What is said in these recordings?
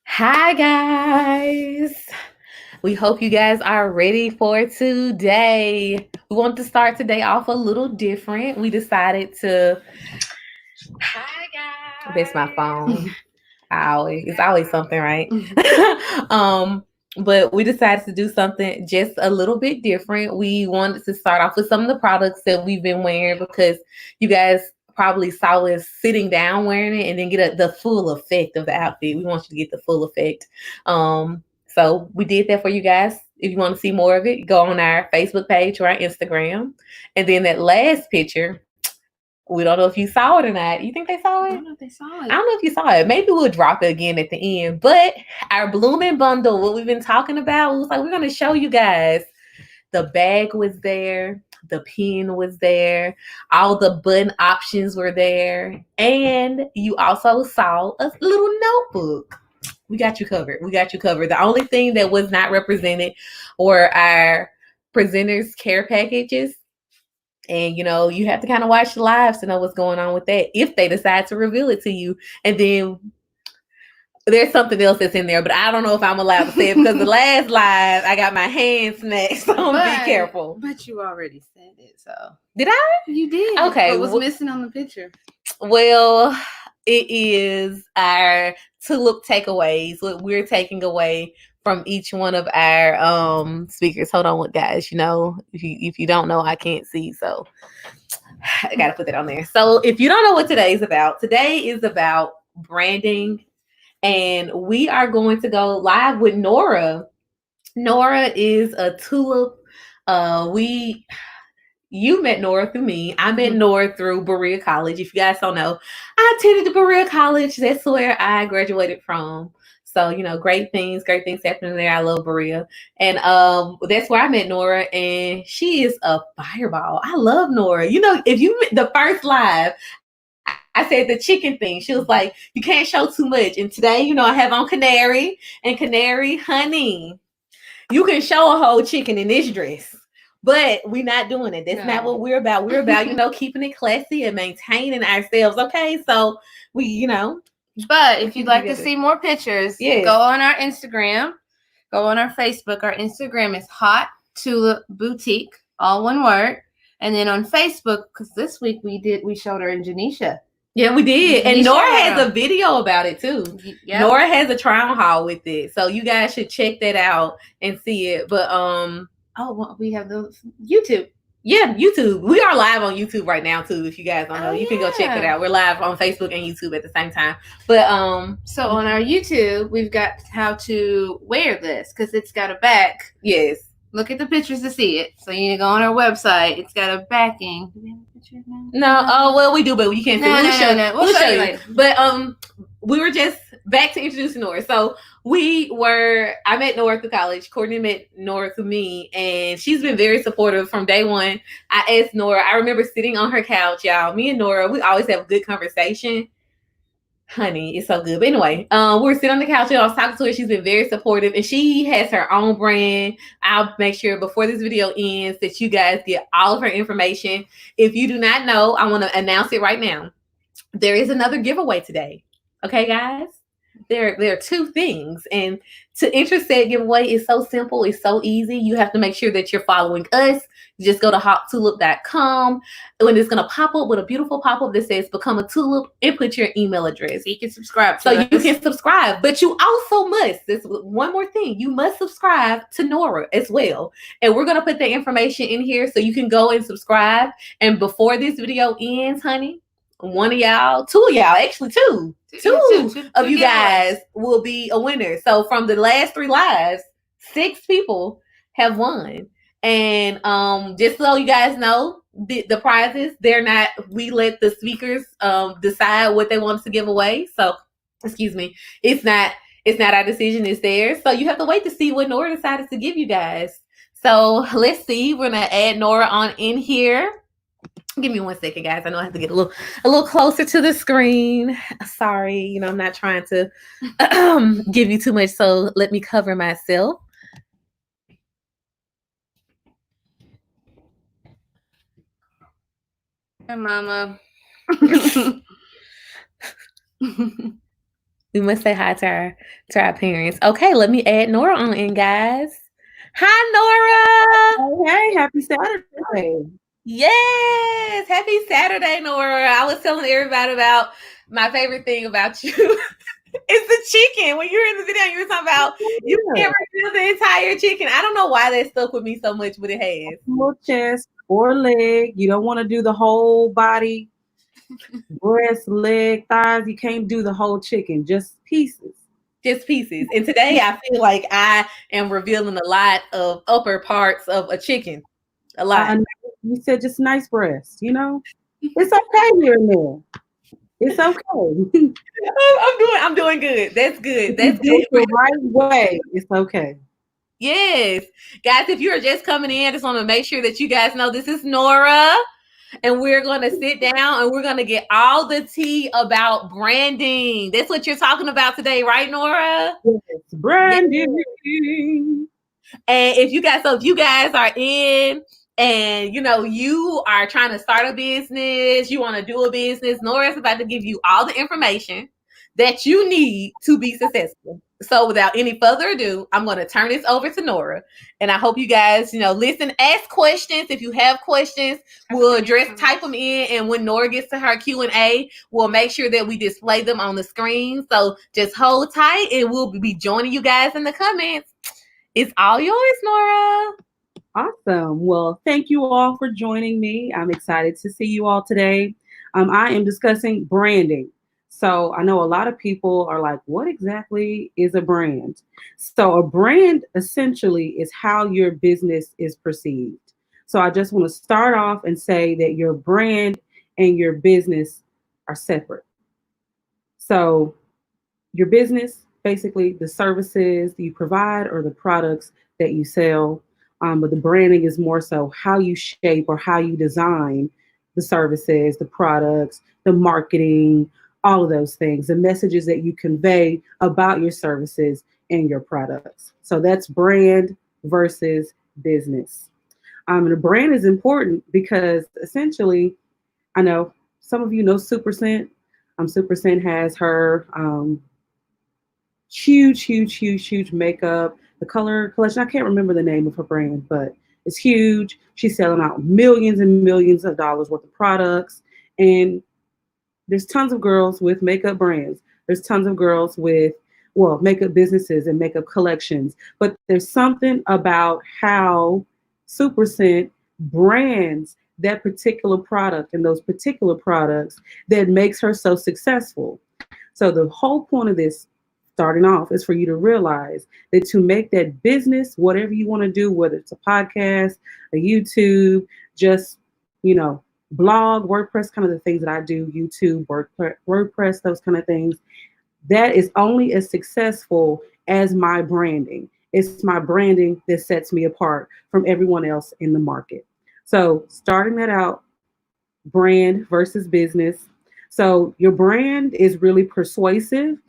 Hi, guys. We hope you guys are ready for today. We want to start today off a little different. We decided to. Hi, guys. That's my phone. It's always something, right? um, but we decided to do something just a little bit different. We wanted to start off with some of the products that we've been wearing because you guys probably saw us sitting down wearing it and then get the full effect of the outfit. We want you to get the full effect. So we did that for you guys. If you want to see more of it, go on our Facebook page or our Instagram. And then that last picture, we don't know if you saw it or not. You think they saw it? I don't know if they saw it. I don't know if you saw it. Maybe we'll drop it again at the end. But our BLOOMIN bundle, what we've been talking about, was like, we're going to show you guys. The bag was there. The pen was there. All the button options were there. And you also saw a little notebook. We got you covered. We got you covered. The only thing that was not represented were our presenters' care packages. And you have to kind of watch the lives to know what's going on with that if they decide to reveal it to you. And then there's something else that's in there, but I don't know if I'm allowed to say it because the last live I got my hand snatched. So I'm gonna be careful. But you already said it, so did I? You did. Okay. What was missing on the picture? Well, it is our tulip takeaways. What we're taking away from each one of our speakers. Hold on, guys. If you don't know, I can't see, so I gotta put that on there. So if you don't know what today is about branding, and we are going to go live with Nora. Nora is a tulip. You met Nora through me. I met Nora through Berea College. If you guys don't know, I attended the Berea College. That's where I graduated from. So, great things happening there. I love Berea. And that's where I met Nora, and she is a fireball. I love Nora. If you the first live, I said the chicken thing. She was like, you can't show too much. And today, I have on Canary, and Canary, honey, you can show a whole chicken in this dress. But we're not doing it. That's not what we're about. We're about, keeping it classy and maintaining ourselves. Okay. So But if you'd like to see more pictures, yes, go on our Instagram, go on our Facebook. Our Instagram is Hot Tulip Boutique, all one word. And then on Facebook, because this week we showed her in Janisha. Yeah, we did. And Nora has a video about it too. Yep. Nora has a trial haul with it. So you guys should check that out and see it. But we have the YouTube. Yeah, YouTube. We are live on YouTube right now too. If you guys don't know, you can go check it out. We're live on Facebook and YouTube at the same time. But so on our YouTube, we've got how to wear this because it's got a back. Yes. Look at the pictures to see it. So you need to go on our website. It's got a backing. Do we have a picture now? No. Oh well, we do, but you can't see. We'll show you later. But we were just back to introducing Nora. So I met Nora through college. Courtney met Nora through me, and she's been very supportive from day one. I asked Nora, I remember sitting on her couch, y'all. Me and Nora, we always have a good conversation. Honey, it's so good. But anyway, we were sitting on the couch and I was talking to her. She's been very supportive, and she has her own brand. I'll make sure before this video ends that you guys get all of her information. If you do not know, I want to announce it right now. There is another giveaway today. Okay, guys? There are two things, and to enter said giveaway is so simple. It's so easy. You have to make sure that you're following us. You just go to hottulip.com, and it's going to pop up with a beautiful pop-up that says become a tulip and put your email address. You can subscribe to us. You can subscribe, but you also must, this one more thing, you must subscribe to Nora as well. And we're going to put the information in here so you can go and subscribe. And before this video ends, honey, one of y'all, two of y'all, actually two of you guys will be a winner. So from the last 3 lives, 6 people have won. And just so you guys know, the prizes, we let the speakers decide what they want us to give away. So, excuse me, it's not our decision, it's theirs. So you have to wait to see what Nora decided to give you guys. So let's see. We're gonna add Nora on in here. Give me 1 second, guys. I know I have to get a little closer to the screen. Sorry, I'm not trying to give you too much, so let me cover myself. Hi, Mama. We must say hi to our parents. Okay, let me add Nora on in, guys. Hi, Nora. Oh, hey, happy Saturday. Yes, happy Saturday, Nora. I was telling everybody about my favorite thing about you. It's the chicken. When you were in the video, you were talking about you Yeah. can't reveal the entire chicken. I don't know why that stuck with me so much, but it has. Full chest or leg. You don't want to do the whole body, breast, leg, thighs. You can't do the whole chicken, just pieces. Just pieces. And today I feel like I am revealing a lot of upper parts of a chicken. A lot. Uh, you said just nice breast, you know? It's okay here and there. It's okay. I'm doing good. That's good. If you That's do it good. the right way, it's okay. Yes. Guys, if you are just coming in, I just want to make sure that you guys know this is Nora. And we're going to sit down and we're going to get all the tea about branding. That's what you're talking about today, right, Nora? Yes, branding. And if you guys are in and you are trying to start a business, you want to do a business, Nora's about to give you all the information that you need to be successful. So without any further ado, I'm going to turn this over to Nora. And I hope you guys, listen, ask questions. If you have questions, we'll type them in. And when Nora gets to her Q&A, we'll make sure that we display them on the screen. So just hold tight and we'll be joining you guys in the comments. It's all yours, Nora. Awesome. Well, thank you all for joining me. I'm excited to see you all today. I am discussing branding. So I know a lot of people are like, what exactly is a brand? So a brand essentially is how your business is perceived. So I just want to start off and say that your brand and your business are separate. So your business, basically the services you provide or the products that you sell. But the branding is more so how you shape or how you design the services, the products, the marketing, all of those things, the messages that you convey about your services and your products. So that's brand versus business. And the brand is important because essentially, I know some of you know Supercent. Supercent has her huge makeup. The color collection, I can't remember the name of her brand, but it's huge. She's selling out millions and millions of dollars worth of products. And there's tons of girls with makeup brands. There's tons of girls with, well, makeup businesses and makeup collections. But there's something about how Supercent brands that particular product and those particular products that makes her so successful. So the whole point of this starting off is for you to realize that to make that business, whatever you want to do, whether it's a podcast, a YouTube, just, blog, WordPress, kind of the things that I do, YouTube, WordPress, those kind of things, that is only as successful as my branding. It's my branding that sets me apart from everyone else in the market. So starting that out, brand versus business. So your brand is really persuasive.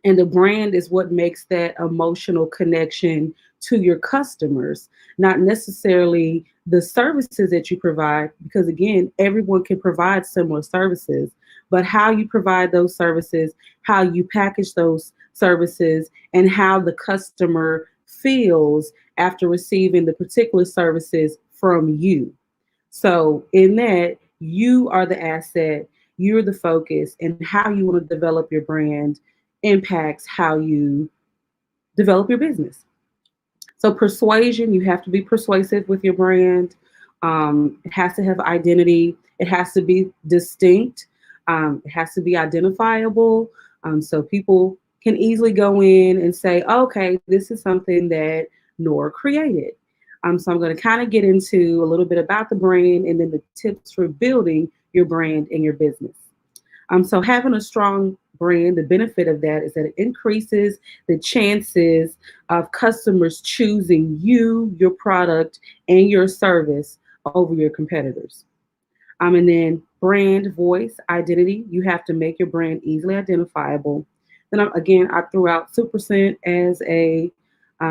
And the brand is what makes that emotional connection to your customers, not necessarily the services that you provide, because again, everyone can provide similar services, but how you provide those services, how you package those services, and how the customer feels after receiving the particular services from you. So in that, you are the asset, you're the focus, and how you want to develop your brand impacts how you develop your business. So persuasion, you have to be persuasive with your brand. It has to have identity. It has to be distinct. It has to be identifiable. So people can easily go in and say, okay, this is something that Nora created. So I'm going to kind of get into a little bit about the brand and then the tips for building your brand and your business. So having a strong brand, the benefit of that is that it increases the chances of customers choosing you, your product, and your service over your competitors. And then brand, voice, identity. You have to make your brand easily identifiable. Then again, I threw out Supercent as a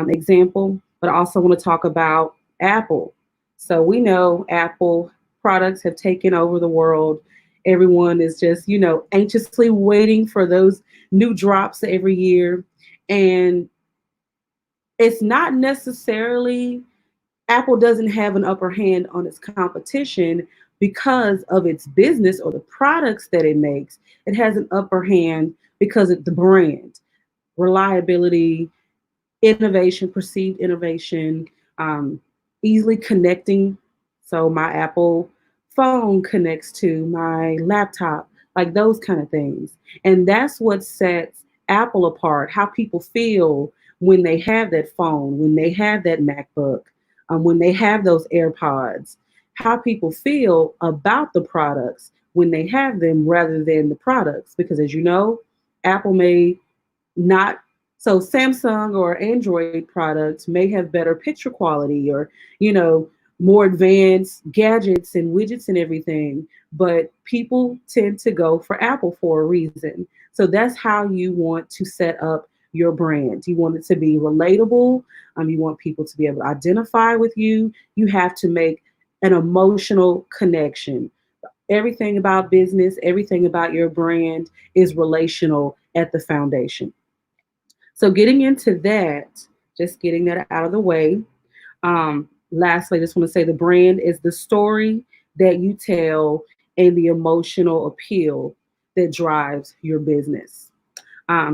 example, but I also want to talk about Apple. So we know Apple products have taken over the world. Everyone is just, anxiously waiting for those new drops every year. And it's not necessarily Apple doesn't have an upper hand on its competition because of its business or the products that it makes. It has an upper hand because of the brand, reliability, innovation, perceived innovation, um, easily connecting. So my Apple phone connects to my laptop, like those kind of things. And that's what sets Apple apart, how people feel when they have that phone, when they have that MacBook, when they have those AirPods, how people feel about the products when they have them rather than the products. Because as you know, Apple may not, so Samsung or Android products may have better picture quality or, more advanced gadgets and widgets and everything, but people tend to go for Apple for a reason. So that's how you want to set up your brand. You want it to be relatable. You want people to be able to identify with you. You have to make an emotional connection. Everything about business, everything about your brand is relational at the foundation. So getting into that, just getting that out of the way. Lastly, I just want to say the brand is the story that you tell and the emotional appeal that drives your business.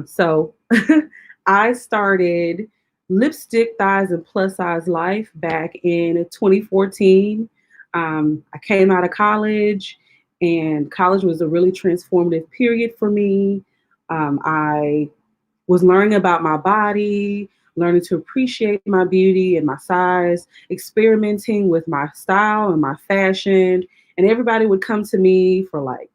So I started Lipstick Thighs and Plus Size Life back in 2014. I came out of college, and college was a really transformative period for me. I was learning about my body, learning to appreciate my beauty and my size, experimenting with my style and my fashion. And everybody would come to me for like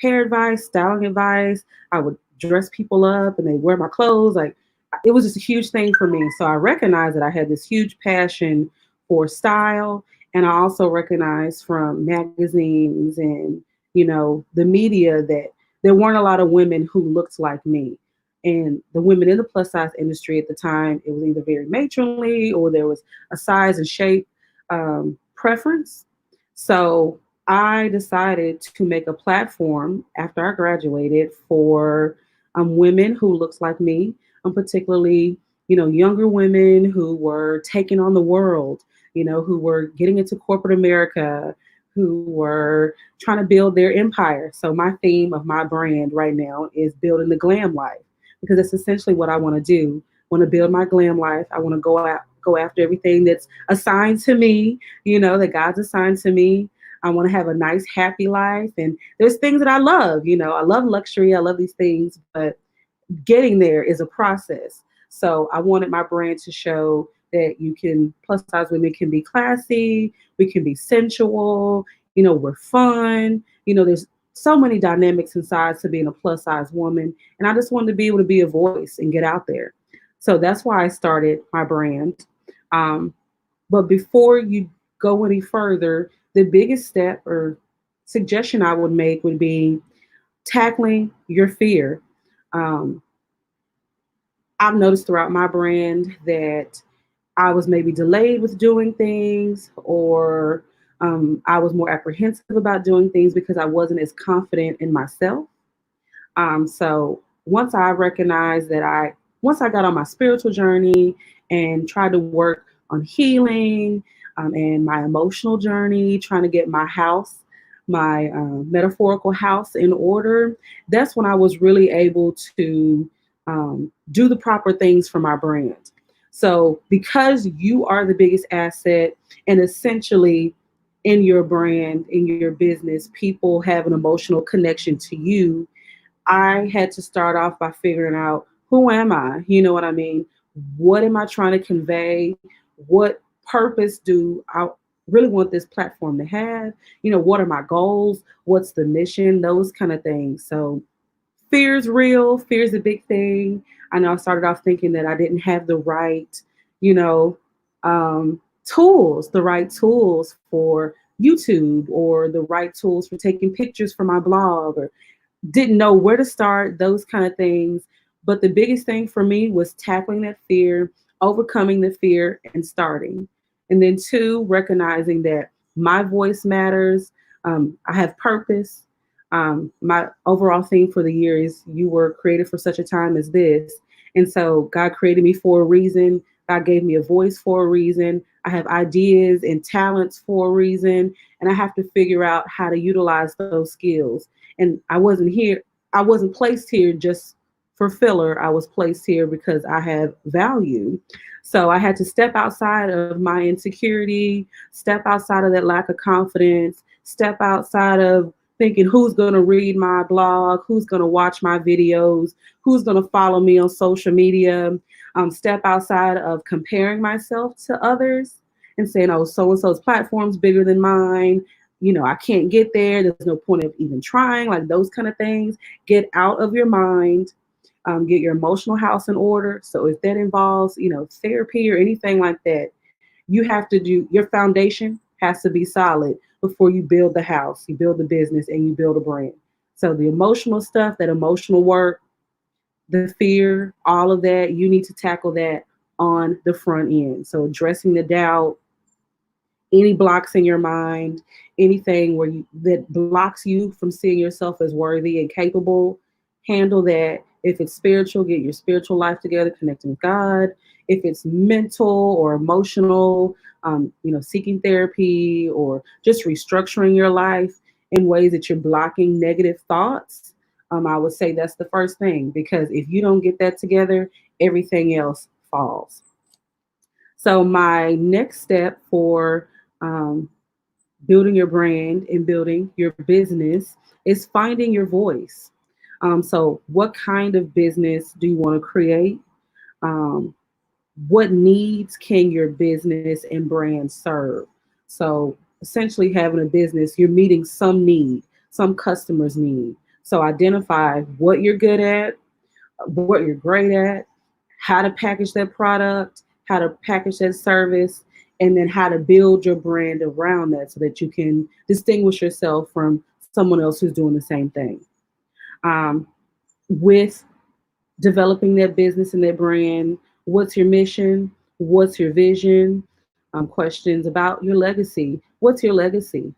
hair advice, styling advice. I would dress people up and they wear my clothes. Like it was just a huge thing for me. So I recognized that I had this huge passion for style. And I also recognized from magazines and, the media that there weren't a lot of women who looked like me. And the women in the plus size industry at the time, it was either very matronly or there was a size and shape preference. So I decided to make a platform after I graduated for women who looks like me, particularly, younger women who were taking on the world, who were getting into corporate America, who were trying to build their empire. So my theme of my brand right now is building the glam life, because that's essentially what I want to do. I want to build my glam life. I want to go after everything that's assigned to me, that God's assigned to me. I want to have a nice, happy life. And there's things that I love. I love luxury. I love these things, but getting there is a process. So I wanted my brand to show that plus size women can be classy, we can be sensual, we're fun, there's so many dynamics and sides to being a plus size woman. And I just wanted to be able to be a voice and get out there. So that's why I started my brand. But before you go any further, the biggest step or suggestion I would make would be tackling your fear. I've noticed throughout my brand that I was maybe delayed with doing things, or I was more apprehensive about doing things because I wasn't as confident in myself. So once I recognized that once I got on my spiritual journey and tried to work on healing and my emotional journey, trying to get my house, my metaphorical house in order, that's when I was really able to do the proper things for my brand. So because you are the biggest asset, and essentially in your brand, in your business, people have an emotional connection to you, I had to start off by figuring out, who am I? You know what I mean? What am I trying to convey? What purpose do I really want this platform to have? What are my goals? What's the mission? Those kind of things. So fear is real. Fear is a big thing. I know I started off thinking that I didn't have the right, the right tools for YouTube, or the right tools for taking pictures for my blog, or didn't know where to start, those kind of things. But the biggest thing for me was tackling that fear, overcoming the fear, and starting. And then two, recognizing that my voice matters. I have purpose. My overall theme for the year is you were created for such a time as this. And so God created me for a reason. God gave me a voice for a reason. I have ideas and talents for a reason. And I have to figure out how to utilize those skills. And I wasn't placed here just for filler. I was placed here because I have value. So I had to step outside of my insecurity, step outside of that lack of confidence, step outside of thinking who's going to read my blog, who's going to watch my videos, who's going to follow me on social media, step outside of comparing myself to others and saying, oh, so-and-so's platform's bigger than mine. You know, I can't get there. There's no point of even trying, like those kind of things. Get out of your mind. Get your emotional house in order. So if that involves, therapy or anything like that, you have to do, your foundation has to be solid before you build the house, you build the business, and you build a brand. So the emotional stuff, that emotional work, the fear, all of that, you need to tackle that on the front end. So addressing the doubt, any blocks in your mind, anything that blocks you from seeing yourself as worthy and capable, handle that. If it's spiritual, get your spiritual life together, connecting with God. If it's mental or emotional, seeking therapy or just restructuring your life in ways that you're blocking negative thoughts, I would say that's the first thing, because if you don't get that together, everything else falls. So my next step for building your brand and building your business is finding your voice. So what kind of business do you want to create? What needs can your business and brand serve? So essentially having a business, you're meeting some need, some customers need. So identify what you're good at, what you're great at, how to package that product, how to package that service, and then how to build your brand around that so that you can distinguish yourself from someone else who's doing the same thing. With developing that business and that brand, what's your mission? What's your vision? Questions about your legacy. What's your legacy?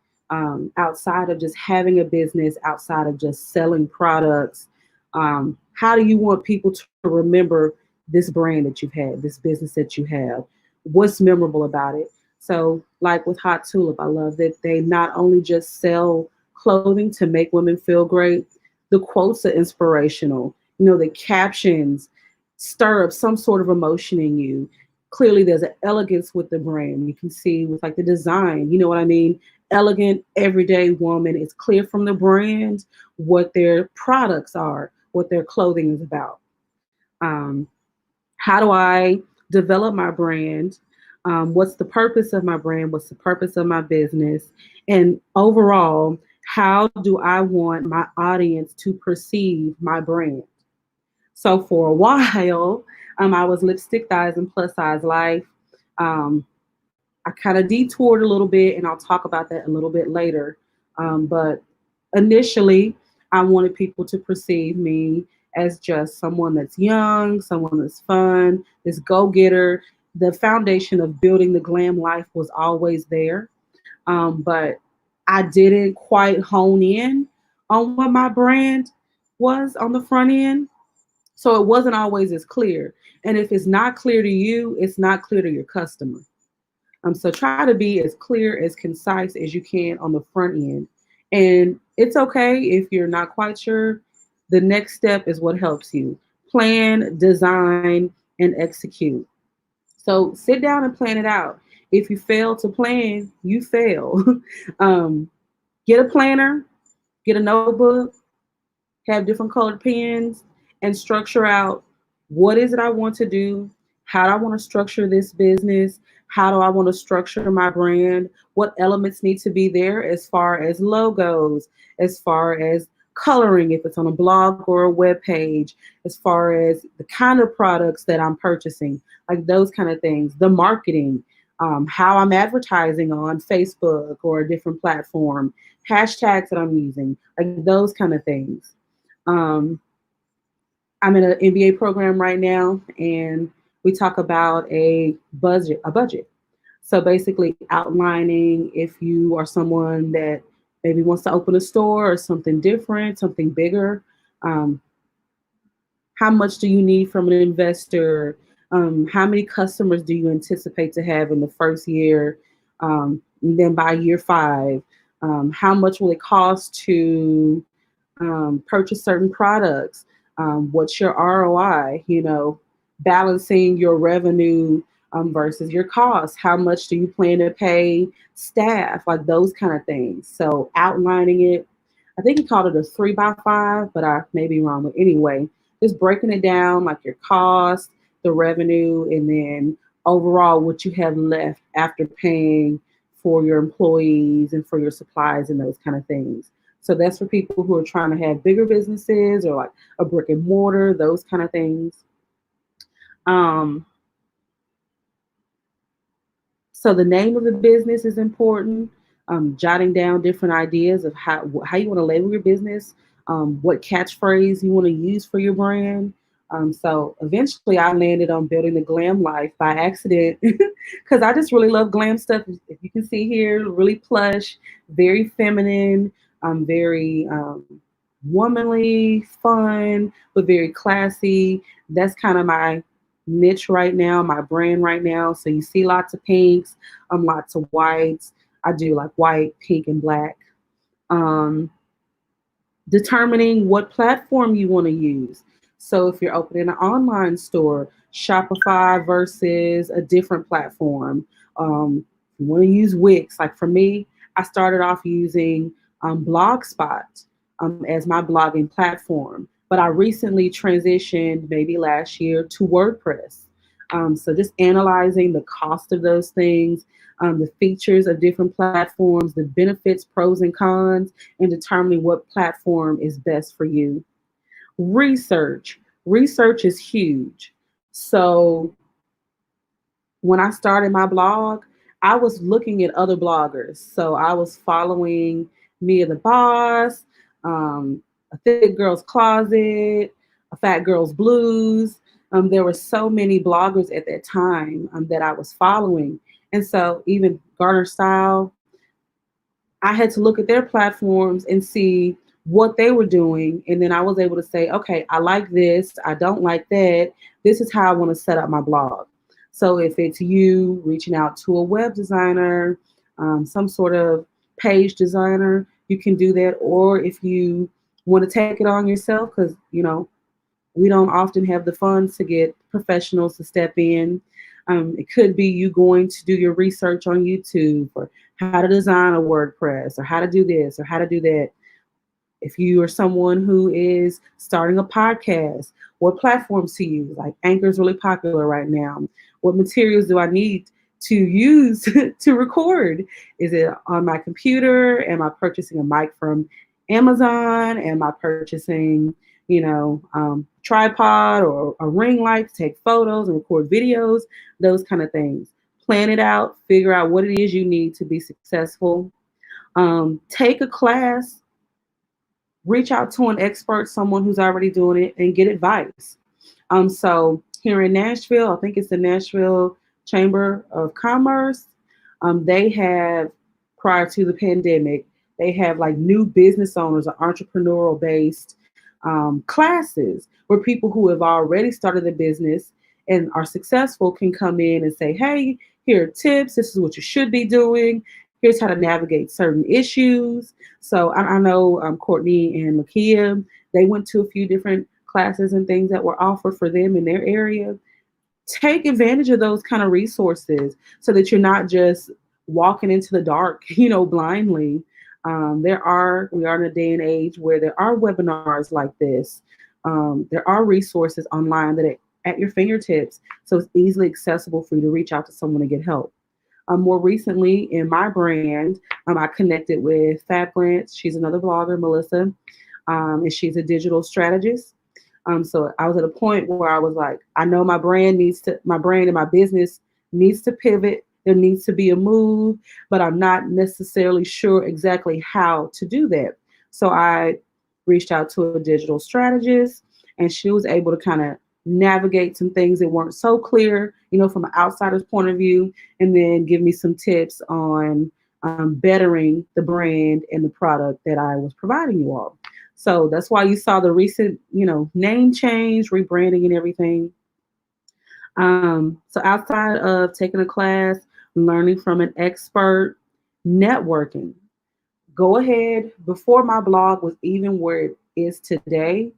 Outside of just having a business, outside of just selling products, how do you want people to remember this brand that you've had, this business that you have? What's memorable about it? So like with Hot Tulip, I love that they not only just sell clothing to make women feel great, the quotes are inspirational. The captions stir up some sort of emotion in you. Clearly there's an elegance with the brand. You can see with like the design, you know what I mean? Elegant, everyday woman. It's clear from the brand what their products are, what their clothing is about. How do I develop my brand? What's the purpose of my brand? What's the purpose of my business? And overall, how do I want my audience to perceive my brand? So for a while, I was lipstick thighs and plus size life. I kind of detoured a little bit, and I'll talk about that a little bit later. But initially, I wanted people to perceive me as just someone that's young, someone that's fun, this go-getter. The foundation of building the glam life was always there. But I didn't quite hone in on what my brand was on the front end. So it wasn't always as clear. And if it's not clear to you, it's not clear to your customer. So try to be as clear, as concise as you can on the front end. And it's okay if you're not quite sure. The next step is what helps you. Plan, design, and execute. So sit down and plan it out. If you fail to plan, you fail. Get a planner, get a notebook, have different colored pens, and structure out what is it I want to do? How do I want to structure this business? How do I want to structure my brand? What elements need to be there as far as logos, as far as coloring, if it's on a blog or a web page, as far as the kind of products that I'm purchasing, like those kind of things, the marketing, how I'm advertising on Facebook or a different platform, hashtags that I'm using, like those kind of things. I'm in an MBA program right now, and we talk about a budget. So basically outlining if you are someone that maybe wants to open a store or something different, something bigger. Um, how much do you need from an investor? How many customers do you anticipate to have in the first year? And then by year 5, how much will it cost to purchase certain products? What's your ROI? You know, balancing your revenue versus your costs. How much do you plan to pay staff? Like those kind of things. So outlining it. I think he called it a 3x5, but I may be wrong. But anyway, just breaking it down, like your cost, the revenue, and then overall what you have left after paying for your employees and for your supplies and those kind of things. So that's for people who are trying to have bigger businesses or like a brick and mortar, those kind of things. Um, so the name of the business is important. Jotting down different ideas of how you want to label your business, what catchphrase you want to use for your brand. So eventually I landed on building the glam life by accident because I just really love glam stuff. If you can see here, really plush, very feminine, very womanly, fun, but very classy. That's kind of my niche right now, my brand right now. So you see lots of pinks, lots of whites. I do like white, pink, and black. Um, Determining what platform you want to use. So if you're opening an online store, Shopify versus a different platform. You want to use Wix. Like for me, I started off using Blogspot as my blogging platform, but I recently transitioned maybe last year to WordPress. So just analyzing the cost of those things, the features of different platforms, the benefits, pros and cons, and determining what platform is best for you. Research. Research is huge. So when I started my blog, I was looking at other bloggers. So I was following Mia the Boss, A Thick Girl's Closet, A Fat Girl's Blues. There were so many bloggers at that time that I was following. And so even Garner Style, I had to look at their platforms and see what they were doing. And then I was able to say, okay, I like this. I don't like that. This is how I want to set up my blog. So if it's you reaching out to a web designer, some sort of page designer, you can do that. Or if you want to take it on yourself, because, you know, we don't often have the funds to get professionals to step in. It could be you going to do your research on YouTube or how to design a WordPress or how to do this or how to do that. If you are someone who is starting a podcast, what platforms to use? Like Anchor is really popular right now. What materials do I need to use to record? Is it on my computer? Am I purchasing a mic from Amazon? Am I purchasing, tripod or a ring light to take photos and record videos? Those kind of things. Plan it out. Figure out what it is you need to be successful. Take a class. Reach out to an expert, someone who's already doing it, and get advice. So here in Nashville, I think it's the Nashville Chamber of Commerce. They have, prior to the pandemic, they have like new business owners or entrepreneurial based classes where people who have already started a business and are successful can come in and say, hey, here are tips. This is what you should be doing. Here's how to navigate certain issues. So I know Courtney and Makia, they went to a few different classes and things that were offered for them in their area. Take advantage of those kind of resources so that you're not just walking into the dark, blindly. We are in a day and age where there are webinars like this. There are resources online that are at your fingertips. So it's easily accessible for you to reach out to someone to get help. More recently in my brand, I connected with Fab Grants. She's another blogger, Melissa, and she's a digital strategist. So I was at a point where I was like, I know my brand and my business needs to pivot. There needs to be a move, but I'm not necessarily sure exactly how to do that. So I reached out to a digital strategist, and she was able to kind of navigate some things that weren't so clear, from an outsider's point of view, and then give me some tips on bettering the brand and the product that I was providing you all. So that's why you saw the recent, name change, rebranding, and everything. So outside of taking a class, learning from an expert, networking, go ahead. Before my blog was even where it is today,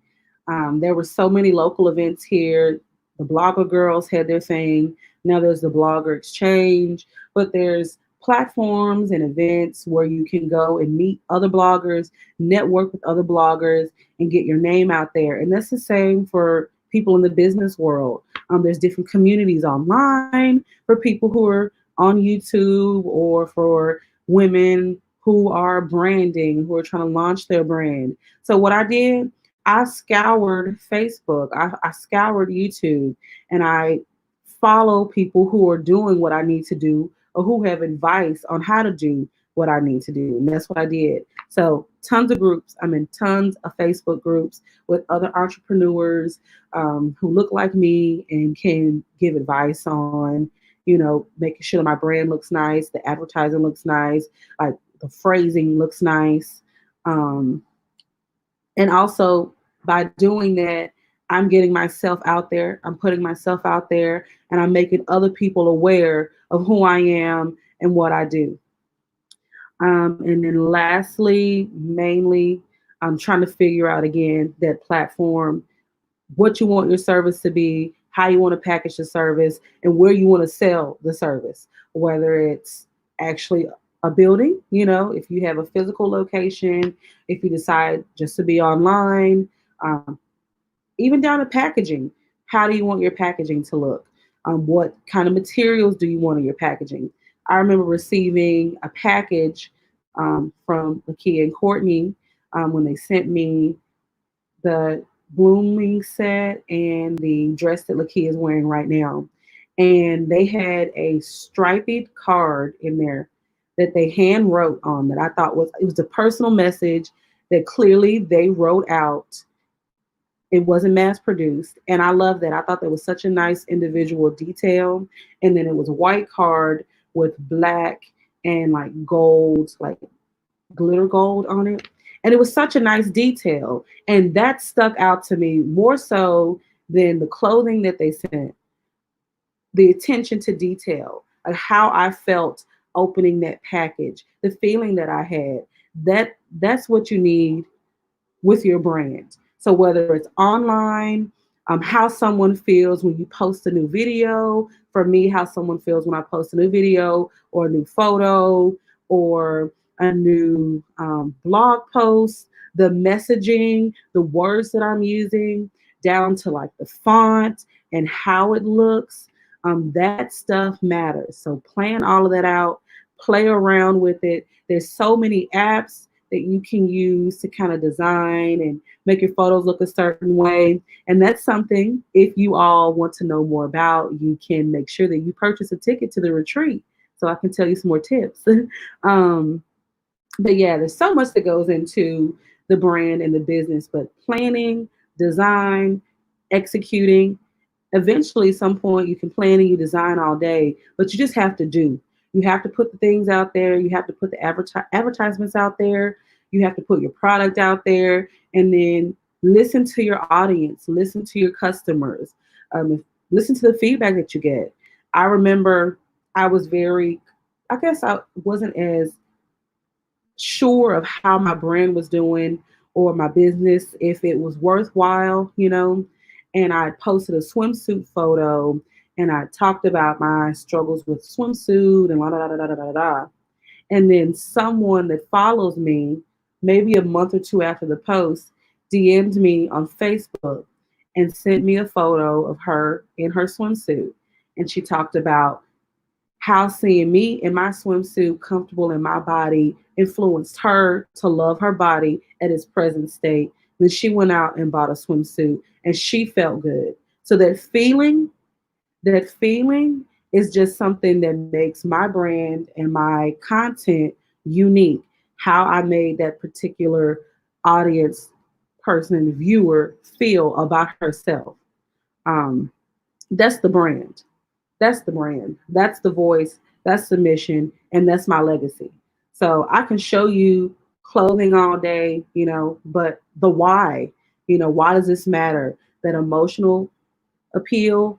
there were so many local events here. The Blogger Girls had their thing. Now there's the Blogger Exchange, but there's platforms and events where you can go and meet other bloggers, network with other bloggers, and get your name out there. And that's the same for people in the business world. There's different communities online for people who are on YouTube, or for women who are branding, who are trying to launch their brand. So what I did, I scoured Facebook, I scoured YouTube, and I follow people who are doing what I need to do, or who have advice on how to do what I need to do. And that's what I did. So tons of groups. I'm in tons of Facebook groups with other entrepreneurs who look like me and can give advice on, making sure my brand looks nice, the advertising looks nice, like the phrasing looks nice. And also by doing that, I'm getting myself out there, I'm putting myself out there, and I'm making other people aware of who I am and what I do. And then lastly, mainly, I'm trying to figure out again that platform, what you want your service to be, how you want to package the service, and where you want to sell the service, whether it's actually a building, if you have a physical location, if you decide just to be online, even down to packaging. How do you want your packaging to look? What kind of materials do you want in your packaging? I remember receiving a package from Lakia and Courtney when they sent me the blooming set and the dress that Lakia is wearing right now. And they had a striped card in there that they hand wrote on, that I thought it was a personal message that clearly they wrote out. It wasn't mass produced. And I love that. I thought that was such a nice individual detail. And then it was a white card with black and like gold, like glitter gold on it. And it was such a nice detail. And that stuck out to me more so than the clothing that they sent. The attention to detail, like how I felt opening that package, the feeling that I had. That's what you need with your brand. So whether it's online, how someone feels when you post a new video. For me, how someone feels when I post a new video or a new photo or a new blog post, the messaging, the words that I'm using, down to like the font and how it looks. That stuff matters. So plan all of that out, play around with it. There's so many apps that you can use to kind of design and make your photos look a certain way. And that's something, if you all want to know more about, you can make sure that you purchase a ticket to the retreat so I can tell you some more tips. But yeah, there's so much that goes into the brand and the business, but planning, design, executing. Eventually, some point you can plan and you design all day, but you just have to do. You have to put the things out there. You have to put the advertisements out there. You have to put your product out there, and then listen to your audience, listen to your customers, listen to the feedback that you get. I remember I guess I wasn't as sure of how my brand was doing or my business, if it was worthwhile, and I posted a swimsuit photo and I talked about my struggles with swimsuit and la da da da da da da. And then someone that follows me, maybe a month or two after the post, DM'd me on Facebook and sent me a photo of her in her swimsuit. And she talked about how seeing me in my swimsuit, comfortable in my body, influenced her to love her body at its present state. Then she went out and bought a swimsuit and she felt good. So that feeling is just something that makes my brand and my content unique. How I made that particular audience, person, viewer feel about herself. That's the brand. That's the brand. That's the voice. That's the mission. And that's my legacy. So I can show you clothing all day, but the why, why does this matter? That emotional appeal,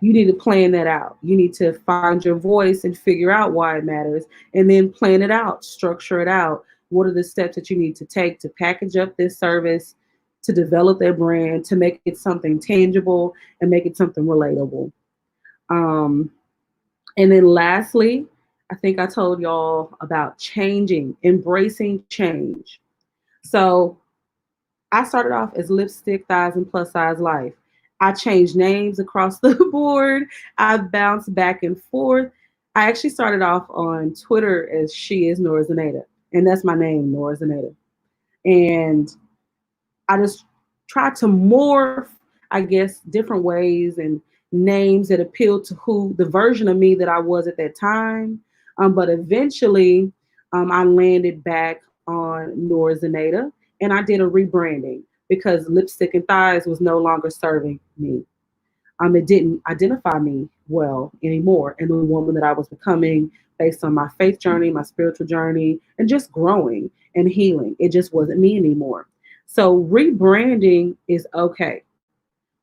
you need to plan that out. You need to find your voice and figure out why it matters, and then plan it out, structure it out. What are the steps that you need to take to package up this service, to develop their brand, to make it something tangible and make it something relatable? Um, and then lastly, I think I told y'all about changing, embracing change. So I started off as lipstick, thighs, and plus size life. I changed names across the board. I bounced back and forth. I actually started off on Twitter as She Is Nora Zaneta, and that's my name, Nora Zaneta. And I just tried to morph, I guess, different ways and names that appealed to who the version of me that I was at that time. But eventually, I landed back on Nora Zaneta, and I did a rebranding because lipstick and thighs was no longer serving me. It didn't identify me well anymore, and the woman that I was becoming based on my faith journey, my spiritual journey, and just growing and healing. It just wasn't me anymore. So rebranding is okay.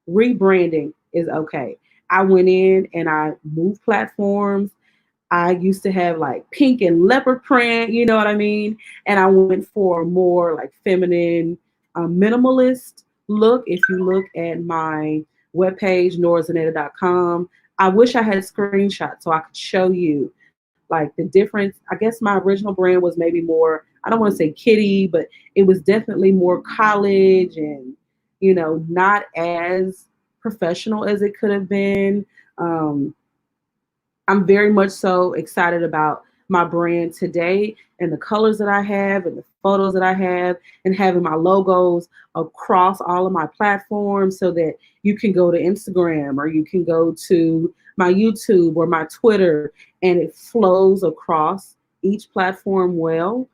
Rebranding is okay. I went in and I moved platforms. I used to have like pink and leopard print, you know what I mean? And I went for a more like feminine, minimalist look. If you look at my webpage, norrawr.com, I wish I had screenshots so I could show you like the difference. I guess my original brand was maybe more, I don't want to say kiddie, but it was definitely more college and, not as professional as it could have been. Um, I'm very much so excited about my brand today and the colors that I have and the photos that I have and having my logos across all of my platforms so that you can go to Instagram or you can go to my YouTube or my Twitter and it flows across each platform well.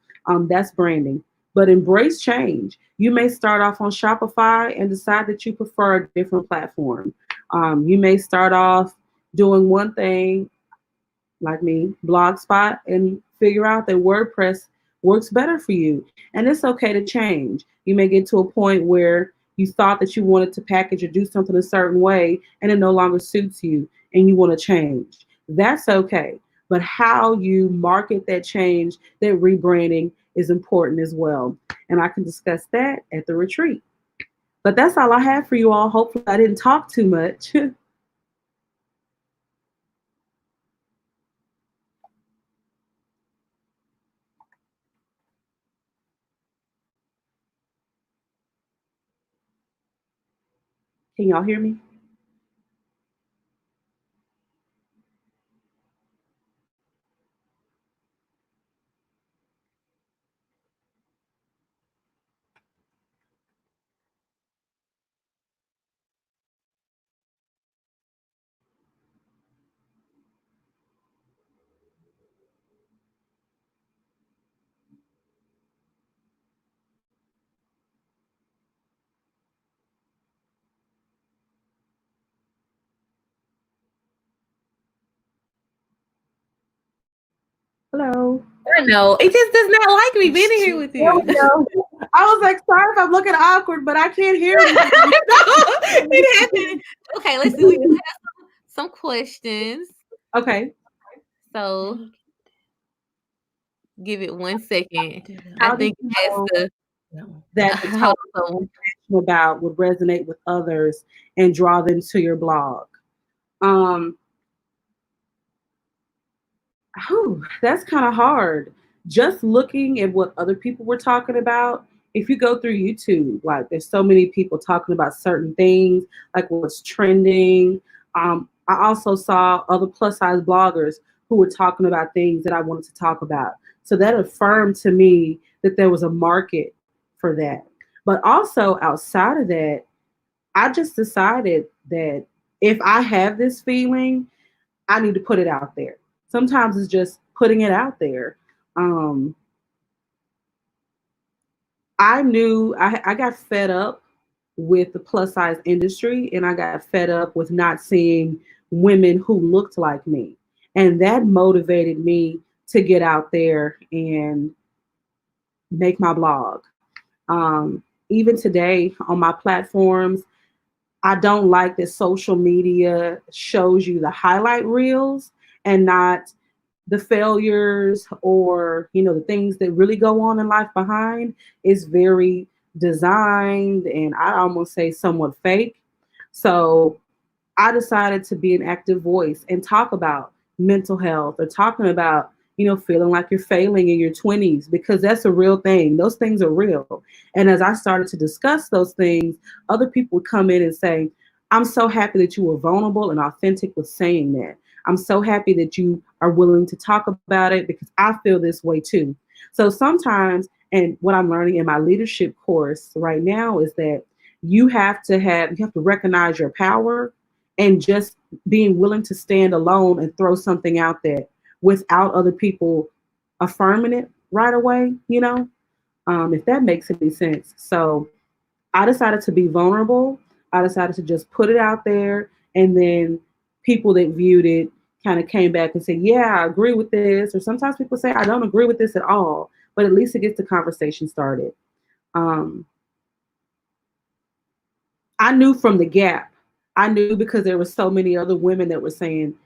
That's branding. But embrace change. You may start off on Shopify and decide that you prefer a different platform. You may start off doing one thing like me, Blogspot, and figure out that WordPress works better for you. And it's okay to change. You may get to a point where you thought that you wanted to package or do something a certain way and it no longer suits you and you want to change. That's okay. But how you market that change, that rebranding is important as well. And I can discuss that at the retreat. But that's all I have for you all. Hopefully I didn't talk too much. Can y'all hear me? Hello. I know. It just does not like me being here with you. I was like, sorry if I'm looking awkward, but I can't hear anything. It happened. Okay, let's do it. We have some questions. Okay. So give it 1 second. How I think do you it has know to that the topic you're passionate about would resonate with others and draw them to your blog? That's kind of hard. Just looking at what other people were talking about. If you go through YouTube, like there's so many people talking about certain things, like what's trending. I also saw other plus size bloggers who were talking about things that I wanted to talk about. So that affirmed to me that there was a market for that. But also outside of that, I just decided that if I have this feeling, I need to put it out there. Sometimes it's just putting it out there. I knew I got fed up with the plus size industry and I got fed up with not seeing women who looked like me. And that motivated me to get out there and make my blog. Even today on my platforms, I don't like that social media shows you the highlight reels and not the failures or, the things that really go on in life behind. Is very designed and I almost say somewhat fake. So I decided to be an active voice and talk about mental health or talking about, feeling like you're failing in your 20s, because that's a real thing. Those things are real. And as I started to discuss those things, other people would come in and say, I'm so happy that you were vulnerable and authentic with saying that. I'm so happy that you are willing to talk about it because I feel this way too. So sometimes, and what I'm learning in my leadership course right now is that you have to recognize your power and just being willing to stand alone and throw something out there without other people affirming it right away, if that makes any sense. So I decided to be vulnerable. I decided to just put it out there. And then people that viewed it kind of came back and said, yeah, I agree with this. Or sometimes people say, I don't agree with this at all. But at least it gets the conversation started. I knew from the gap. I knew because there were so many other women that were saying,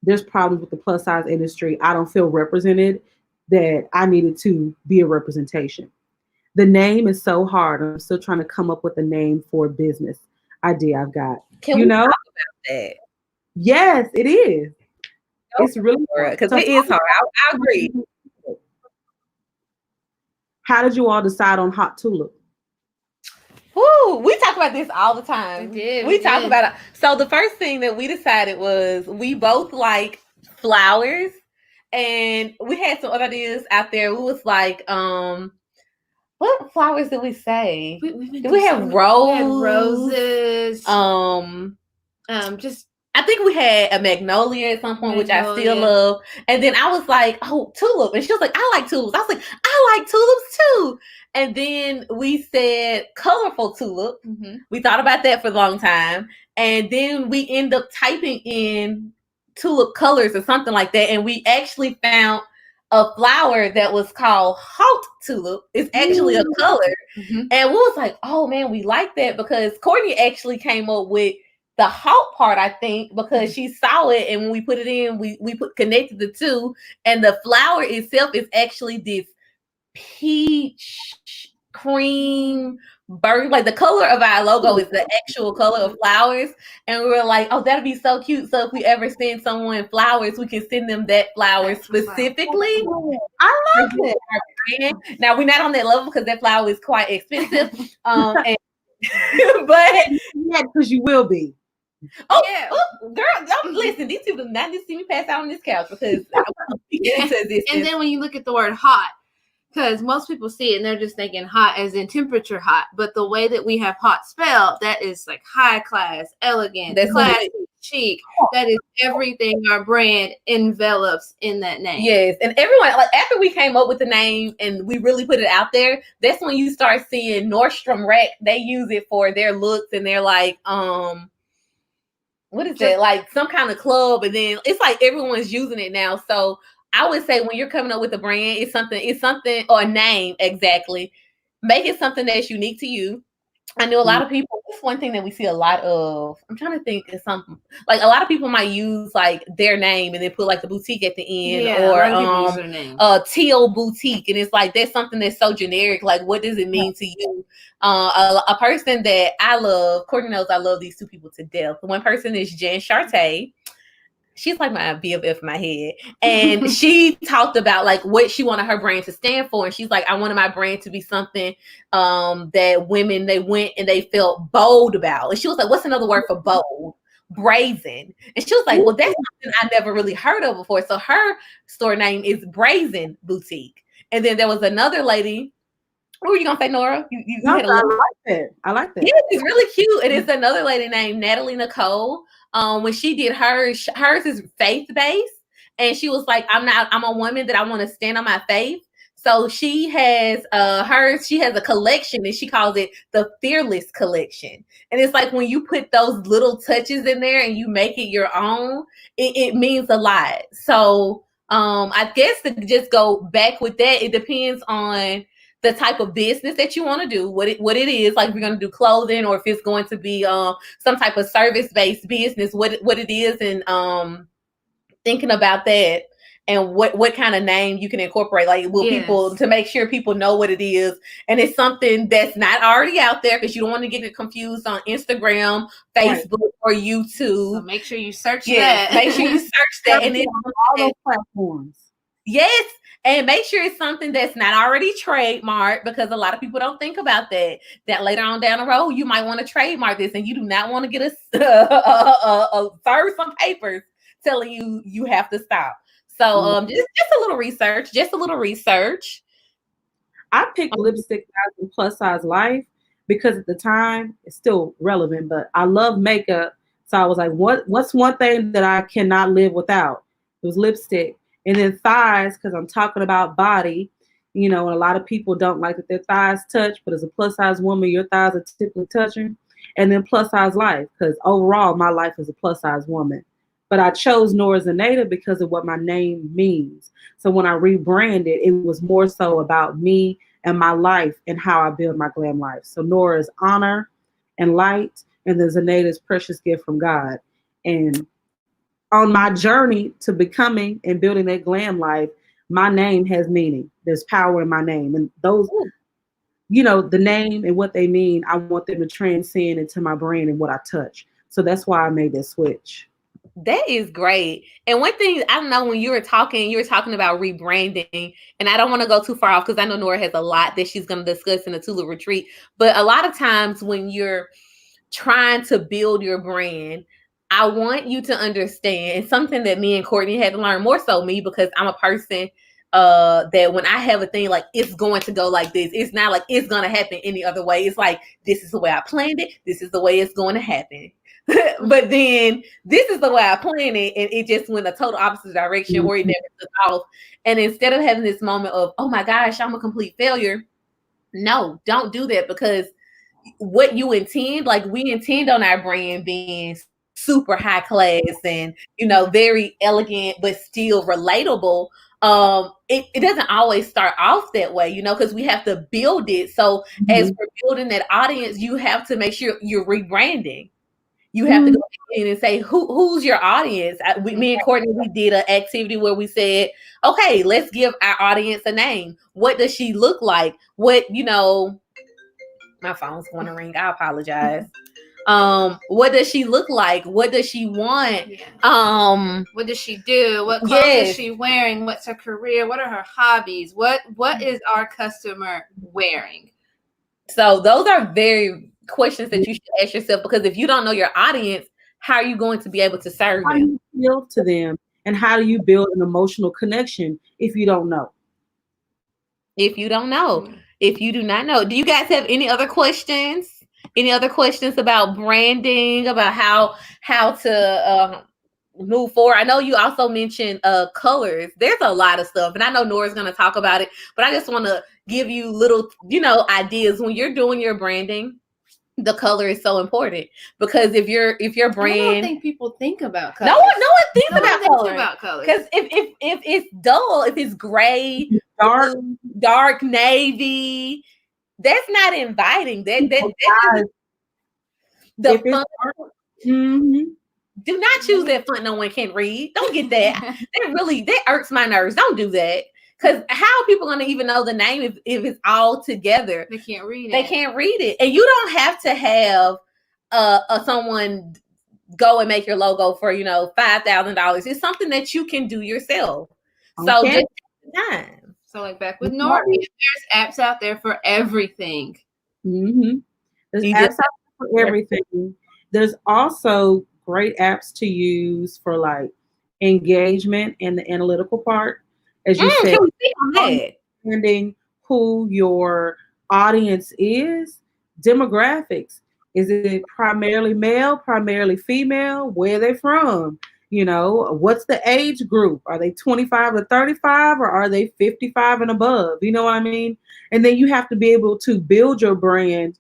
there's problems with the plus size industry. I don't feel represented, that I needed to be a representation. The name is so hard. I'm still trying to come up with a name for a business idea I've got. Can we talk about that? Yes, it is. It's really hard. Because it is hard. I agree. How did you all decide on Hot Tulip? Woo, we talk about this all the time. We talk about it. So the first thing that we decided was we both like flowers, and we had some other ideas out there. We was like, what flowers did we say? We have roses. Just I think we had a magnolia at some point, which I still love. And then I was like, oh, tulip. And she was like, I like tulips. I was like, I like tulips too. And then we said colorful tulip. Mm-hmm. We thought about that for a long time. And then we end up typing in tulip colors or something like that. And we actually found a flower that was called hot tulip. It's actually a color. Mm-hmm. And we was like, oh man, we like that, because Courtney actually came up with the hot part, I think, because she saw it, and when we put it in, we connected the two, and the flower itself is actually this peach cream bird. Like the color of our logo is the actual color of flowers, and we were like, oh, that'd be so cute. So if we ever send someone flowers, we can send them that flower specifically. I love it. Now we're not on that level because that flower is quite expensive, but yeah, because you will be. Oh, yeah. Girl, don't listen. These people not just see me pass out on this couch because I want to get into this. And then when you look at the word hot, because most people see it and they're just thinking hot as in temperature hot, but the way that we have hot spelled, that is like high class, elegant, that's classy, chic. That is everything our brand envelops in that name. Yes, and everyone, like after we came up with the name and we really put it out there, that's when you start seeing Nordstrom Rack. They use it for their looks, and they're like, what is that? Like some kind of club, and then it's like everyone's using it now. So I would say when you're coming up with a brand, it's something or a name exactly. Make it something that's unique to you. I know a lot of people, it's one thing that we see a lot of. I'm trying to think of something. Like a lot of people might use like their name and then put like the boutique at the end, or Teal Boutique. And it's like, that's something that's so generic. Like, what does it mean to you? A person that I love, Courtney knows I love these two people to death. One person is Jen Charté. She's like my BFF in my head. And she talked about like what she wanted her brand to stand for. And she's like, I wanted my brand to be something that women, they went and they felt bold about. And she was like, what's another word for bold? Brazen. And she was like, well, that's something I never really heard of before. So her store name is Brazen Boutique. And then there was another lady. What were you going to say, Nora? You had I like that. I like that. Yeah, it's really cute. And it's another lady named Natalie Nicole. When she did hers is faith-based. And she was like, I'm a woman that I want to stand on my faith. So she has she has a collection, and she calls it the Fearless Collection. And it's like when you put those little touches in there and you make it your own, it means a lot. So I guess to just go back with that, it depends on the type of business that you want to do, what it is, like if you're going to do clothing or if it's going to be some type of service-based business, what it is, and thinking about that and what kind of name you can incorporate, like people, to make sure people know what it is, and it's something that's not already out there, because you don't want to get it confused on Instagram, Facebook, or YouTube. So make sure you search that. Make sure you search that, and it's on all those platforms. Yes. And make sure it's something that's not already trademarked, because a lot of people don't think about that later on down the road, you might want to trademark this, and you do not want to get serve some papers telling you have to stop. So just a little research. I picked lipstick in plus size life because at the time it's still relevant, but I love makeup. So I was like, what's one thing that I cannot live without? It was lipstick. And then thighs, because I'm talking about body, and a lot of people don't like that their thighs touch, but as a plus size woman, your thighs are typically touching. And then plus size life, because overall, my life is a plus size woman. But I chose Nora Zaneta because of what my name means. So when I rebranded, it was more so about me and my life and how I build my glam life. So Nora is honor and light, and then Zaneta is precious gift from God. And on my journey to becoming and building that glam life, my name has meaning. There's power in my name. And those, the name and what they mean, I want them to transcend into my brand and what I touch. So that's why I made that switch. That is great. And one thing, I don't know, when you were talking about rebranding, and I don't want to go too far off because I know Nora has a lot that she's going to discuss in the Tulip Retreat. But a lot of times when you're trying to build your brand, I want you to understand, and something that me and Courtney had to learn, more so me, because I'm a person that when I have a thing, like it's going to go like this, it's not like it's going to happen any other way. It's like, this is the way I planned it. This is the way it's going to happen. But then this is the way I planned it, and it just went a total opposite direction, or it never took off. And instead of having this moment of, oh my gosh, I'm a complete failure, no, don't do that, because what you intend, like we intend on our brand being super high class and very elegant but still relatable. It doesn't always start off that way, because we have to build it. So as we're building that audience, you have to make sure you're rebranding. You have to go in and say, who's your audience? Me and Courtney, we did an activity where we said, okay, let's give our audience a name. What does she look like? What, my phone's going to ring. I apologize. What does she look like? What does she want? What does she do? What clothes is she wearing? What's her career? What are her hobbies? What is our customer wearing? So those are very questions that you should ask yourself, because if you don't know your audience, how are you going to be able to serve them? How do you feel to them, and how do you build an emotional connection if you don't know? If you don't know, if you do not know, do you guys have any other questions? Any other questions about branding, about how to move forward? I know you also mentioned colors. There's a lot of stuff, and I know Nora's going to talk about it, but I just want to give you little, ideas. When you're doing your branding, the color is so important, because if your brand, I don't think people think about color. No one thinks about color. Because if it's dull, if it's gray, dark navy, that's not inviting. The font. Do not choose that font no one can read. Don't get that. That irks my nerves. Don't do that. Because how are people going to even know the name if it's all together? They can't read it. They can't read it. And you don't have to have someone go and make your logo for, $5,000. It's something that you can do yourself. Okay. So just take the time. So like back with Nora, there's apps out there for everything. There's apps out there for everything. There's also great apps to use for like engagement and the analytical part. As you said, understanding who your audience is, demographics. Is it primarily male, primarily female? Where are they from? What's the age group? Are they 25 to 35, or are they 55 and above? You know what I mean? And then you have to be able to build your brand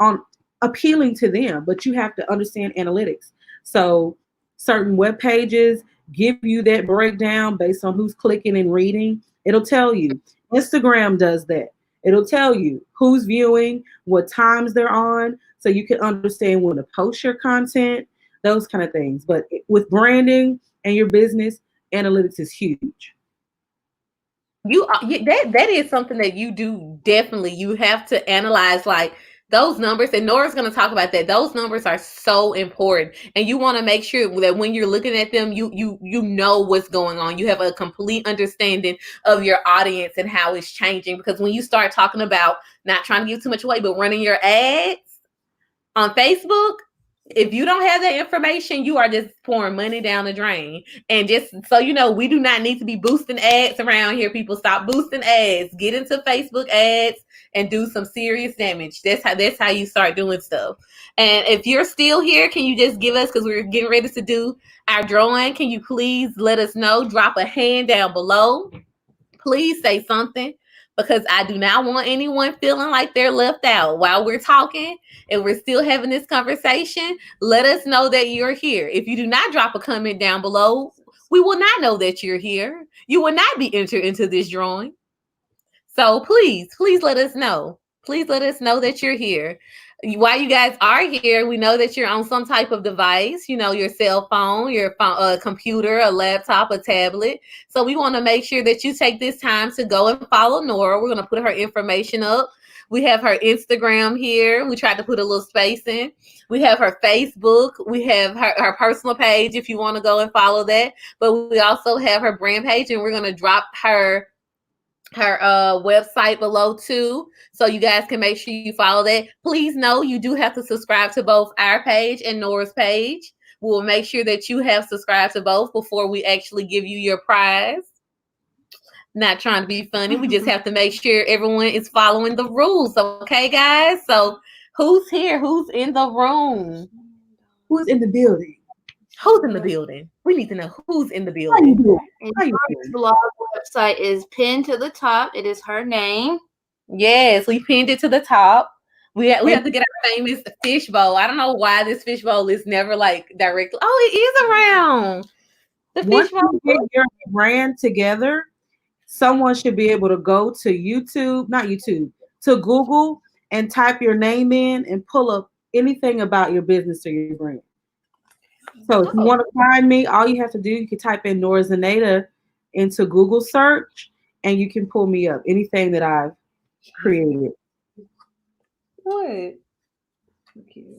on appealing to them, but you have to understand analytics. So certain web pages, give you that breakdown based on who's clicking and reading. It'll tell you. Instagram does that. It'll tell you who's viewing, what times they're on, so you can understand when to post your content, those kind of things. But with branding and your business, analytics is huge. That is something that you do. Definitely, you have to analyze like those numbers, and Nora's going to talk about that. Those numbers are so important, and you want to make sure that when you're looking at them, you know what's going on. You have a complete understanding of your audience and how it's changing. Because when you start talking about, not trying to give too much away, but running your ads on Facebook, if you don't have that information, you are just pouring money down the drain. And just so you know, we do not need to be boosting ads around here. People, stop boosting ads. Get into Facebook ads and do some serious damage. That's how you start doing stuff. And if you're still here, can you just give us, because we're getting ready to do our drawing, can you please let us know? Drop a hand down below. Please say something, because I do not want anyone feeling like they're left out while we're talking and we're still having this conversation. Let us know that you're here. If you do not drop a comment down below, we will not know that you're here. You will not be entered into this drawing. So please let us know. Please let us know that you're here. While you guys are here, we know that you're on some type of device, your cell phone, your phone, a computer, a laptop, a tablet. So we want to make sure that you take this time to go and follow Nora. We're going to put her information up. We have her Instagram here. We tried to put a little space in. We have her Facebook. We have her personal page if you want to go and follow that. But we also have her brand page, and we're going to drop her website below too, so you guys can make sure you follow that. Please know you do have to subscribe to both our page and Nora's page. We'll make sure that you have subscribed to both before we actually give you your prize. Not trying to be funny. We just have to make sure everyone is following the rules. Okay, guys? So who's here? Who's in the room? Who's in the building? Who's in the building? We need to know who's in the building. Nora's blog website is pinned to the top. It is her name. Yes, we pinned it to the top. We have to get our famous fishbowl. I don't know why this fishbowl is never like directly. Oh, it is around. The fishbowl. Once you get your brand together, someone should be able to go to to Google and type your name in and pull up anything about your business or your brand. So if you want to find me, all you have to do, you can type in Nora Zaneta into Google search, and you can pull me up. Anything that I've created. What?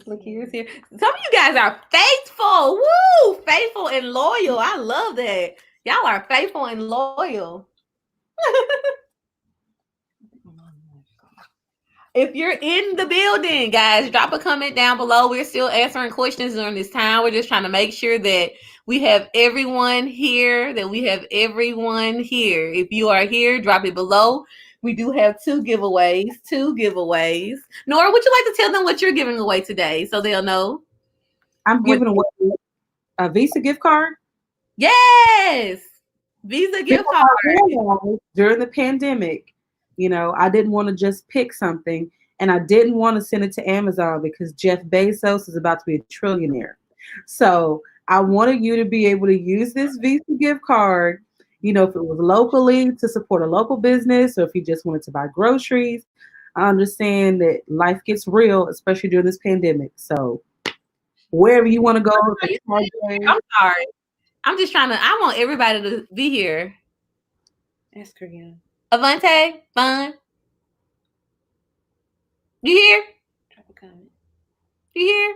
Look here's here. Some of you guys are faithful. Woo! Faithful and loyal. I love that. Y'all are faithful and loyal. If you're in the building, guys, drop a comment down below. We're still answering questions during this time. We're just trying to make sure that we have everyone here, If you are here, drop it below. We do have two giveaways. Nora, would you like to tell them what you're giving away today so they'll know? I'm giving away a Visa gift card. Yes. Visa gift card. During the pandemic, I didn't want to just pick something, and I didn't want to send it to Amazon because Jeff Bezos is about to be a trillionaire. So I wanted you to be able to use this Visa gift card, if it was locally to support a local business, or if you just wanted to buy groceries. I understand that life gets real, especially during this pandemic. So wherever you want to go. I'm sorry. I'm just I want everybody to be here. Ask her again. Avante, Fun. You here? Drop a comment. You here?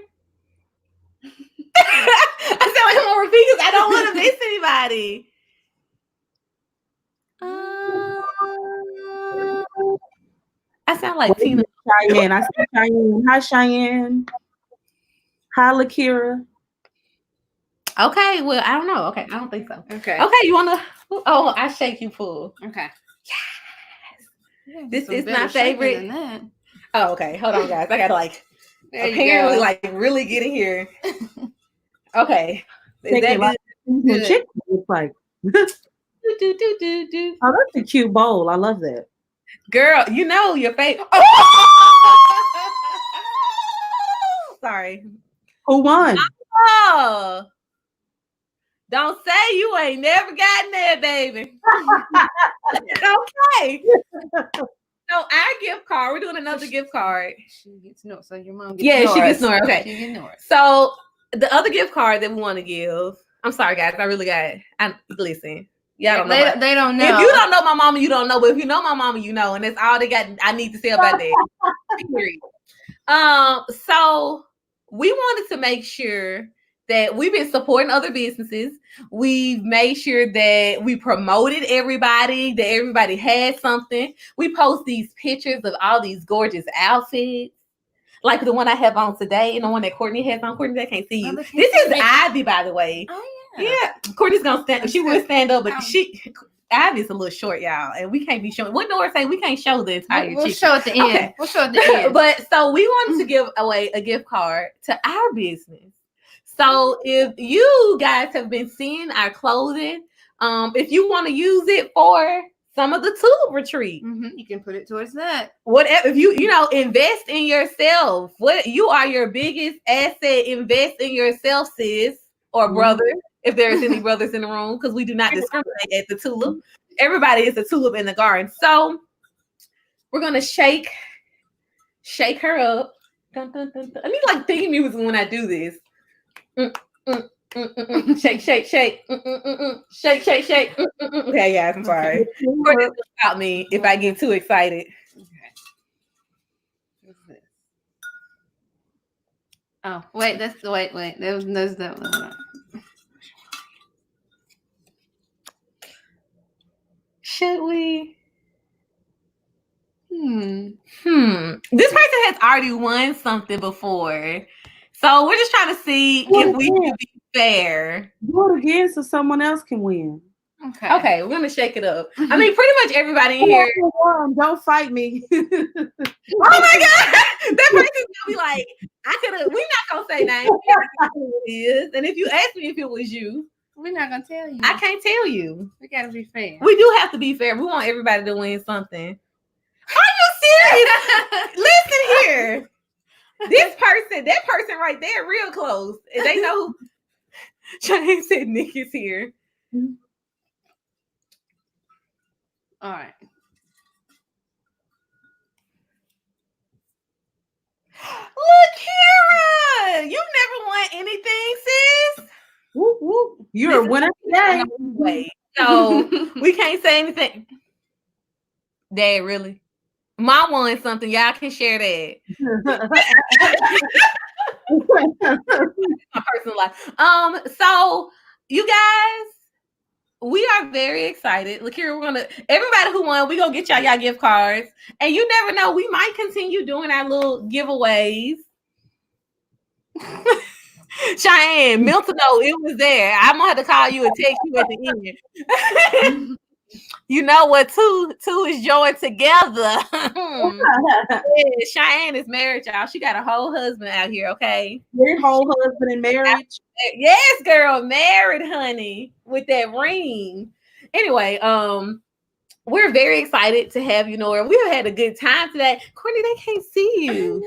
I sound like I'm gonna repeat because I don't want to miss anybody. I sound like Tina. Cheyenne. I see Cheyenne. Hi, Cheyenne. Hi, Lakira. Okay, well, I don't know. Okay, I don't think so. Okay, you want to? Oh, I shake you full. Okay. Yes. This is my favorite. Oh, okay. Hold on, guys. I gotta apparently really get in here. Okay. Is that good? Chicken. It's like. Oh, that's a cute bowl. I love that. Girl, your favorite. Sorry. Who won? Oh. Don't say you ain't never gotten there, baby. Okay. So our gift card, we're doing another gift card. She gets Nora. So your mom gets Nora. She gets Nora. Okay. She gets Nora. So the other gift card that we want to give. I'm sorry, guys. I really got. Listen. Y'all don't know. They don't know. If you don't know my mama, you don't know. But if you know my mama, you know. And that's all they got. I need to say about that. So we wanted to make sure that we've been supporting other businesses. We've made sure that we promoted everybody, that everybody had something. We post these pictures of all these gorgeous outfits, like the one I have on today and the one that Courtney has on. Courtney, I can't see you. This is Ivy, by the way. Oh, yeah. Yeah. Courtney's going to stand. She will stand up, but Ivy's a little short, y'all, and we can't be showing. What Nora say? We can't show the entire. We'll show at the end. Okay. We'll show at the end. But so we wanted to give away a gift card to our business. So if you guys have been seeing our clothing, if you want to use it for some of the tulip retreat, you can put it towards that. Whatever, if you invest in yourself. What you are your biggest asset. Invest in yourself, sis or brother, if there's any brothers in the room, because we do not discriminate at the tulip. Everybody is a tulip in the garden. So we're gonna shake her up. Dun, dun, dun, dun. I need like theme music when I do this. Shake, shake, shake. Shake, shake, shake. Okay, guys, I'm sorry. About me if I get too excited. Okay. Oh, wait, wait. There's that one. Should we? This person has already won something before. So we're just trying to see if we can be fair. Do it again so someone else can win. Okay, we're gonna shake it up. I mean, pretty much everybody in here. Don't fight me. Oh my god, that person's gonna be like, we're not gonna say names. And if you ask me if it was you, we're not gonna tell you. I can't tell you. We gotta be fair. We do have to be fair. We want everybody to win something. Are you serious? Listen here. That person right there, real close. They know who. Cheyenne said Nick is here. All right. Look, Kira, you've never won anything, sis. Whoop, whoop. You're a winner today. Wait, so we can't say anything. Dad, really? Mom won something. Y'all can share that. My personal life. So you guys, we are very excited. Look here, everybody who won, we're gonna get y'all gift cards. And you never know, we might continue doing our little giveaways. Cheyenne, Milton, it was there. I'm gonna have to call you and text you at the end. You know what? Two is joined together. Cheyenne is married, y'all. She got a whole husband out here, okay? Your whole husband in marriage? Yes, girl, married, honey, with that ring. Anyway, we're very excited to have you, Nora. We have had a good time today. Courtney, they can't see you.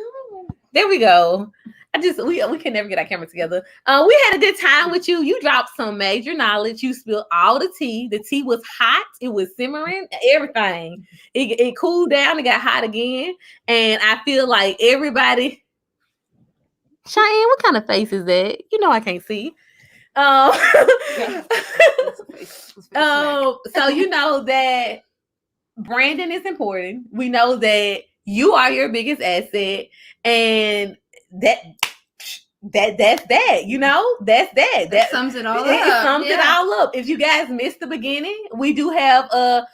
There we go. We can never get our camera together. We had a good time with you. You dropped some major knowledge. You spilled all the tea. The tea was hot. It was simmering. Everything. It cooled down. It got hot again. And I feel like everybody. Cheyenne, what kind of face is that? You know I can't see. So you know that branding is important. We know that you are your biggest asset, and that's that, you know, that's that. That sums it all up. It sums it all up. If you guys missed the beginning, we do have a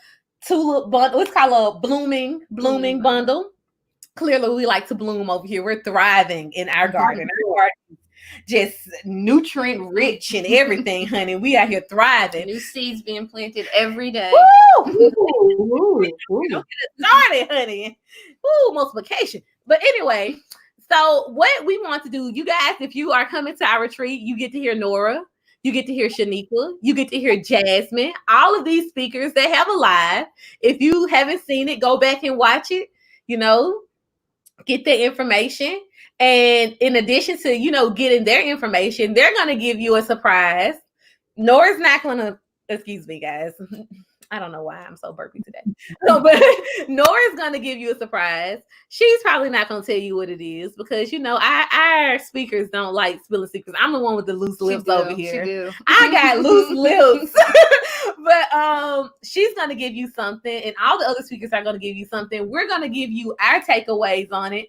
tulip bundle. It's called a blooming bundle. Clearly, we like to bloom over here. We're thriving in our garden. Our garden just nutrient rich and everything, honey. We out here thriving. New seeds being planted every day. Woo! Started, honey. Ooh, multiplication. But anyway. So what we want to do, you guys, if you are coming to our retreat, you get to hear Nora, you get to hear Shaniqua, you get to hear Jasmine, all of these speakers that have a live. If you haven't seen it, go back and watch it, get the information. And in addition to, getting their information, they're going to give you a surprise. Nora's not gonna, excuse me, guys. I don't know why I'm so burpy today. No, but Nora's gonna give you a surprise. She's probably not gonna tell you what it is because you know our speakers don't like spilling secrets. I'm the one with the loose lips over here. I got loose lips. But she's gonna give you something, and all the other speakers are gonna give you something. We're gonna give you our takeaways on it.